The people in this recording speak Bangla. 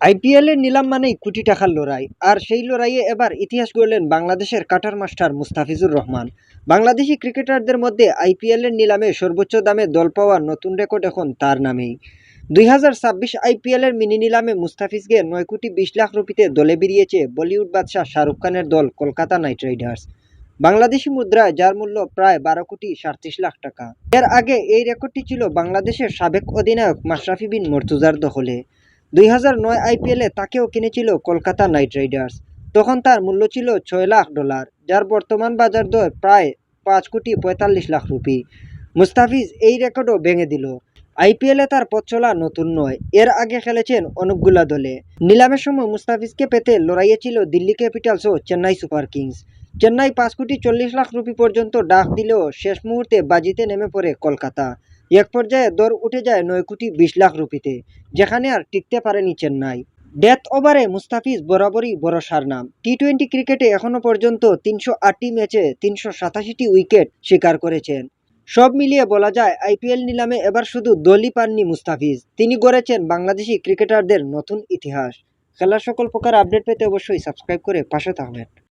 আইপিএলের নিলাম মানেই কোটি টাকার লড়াই, আর সেই লড়াইয়ে এবার ইতিহাস গড়লেন বাংলাদেশের কাটার মাস্টার মুস্তাফিজুর রহমান। বাংলাদেশি ক্রিকেটারদের মধ্যে আইপিএলের নিলামে সর্বোচ্চ দামে দল পাওয়ার নতুন রেকর্ড এখন তার নামেই। 2026 আইপিএলের মিনি নিলামে মুস্তাফিজকে 9 কোটি 20 লাখ রুপিতে দলে বেরিয়েছে বলিউড বাদশাহ শাহরুখ খানের দল কলকাতা নাইট রাইডার্স। বাংলাদেশি মুদ্রায় যার মূল্য প্রায় 12 কোটি 37 লাখ টাকা। এর আগে এই রেকর্ডটি ছিল বাংলাদেশের সাবেক অধিনায়ক মাশরাফি বিন মর্তুজার দখলে। 2009 আইপিএলে তাকেও কিনেছিল কলকাতা নাইট রাইডার্স। তখন তার মূল্য ছিল $6 লাখ, যার বর্তমান বাজার দর প্রায় 5 কোটি 45 লাখ রুপি। মুস্তাফিজ এই রেকর্ডও ভেঙে দিল। আইপিএলে তার পথ চলা নতুন নয়, এর আগে খেলেছেন অনেকগুলা দলে। নিলামের সময় মুস্তাফিজকে পেতে লড়াইয়ে ছিল দিল্লি ক্যাপিটালস ও চেন্নাই সুপার কিংস। চেন্নাই 5 কোটি 40 লাখ রুপি পর্যন্ত ডাক দিলেও শেষ মুহূর্তে বাজিতে নেমে পড়ে কলকাতা। এক পর্যায়ে দর উঠে যায় 9 কোটি 20 লাখ রুপিতে, যেখানে আর টিকতে পারেনি চেন্নাই। ডেথ ওভারে মুস্তাফিজ বরাবরই বড়সার নাম। টি-20 ক্রিকেটে এখনও পর্যন্ত 308টি ম্যাচে 387টি উইকেট শিকার করেছেন। সব মিলিয়ে বলা যায় আইপিএল নিলামে এবার শুধু দলই পাননি মুস্তাফিজ, তিনি গড়েছেন বাংলাদেশি ক্রিকেটারদের নতুন ইতিহাস। খেলার সকল প্রকার আপডেট পেতে অবশ্যই সাবস্ক্রাইব করে পাশে থাকবেন।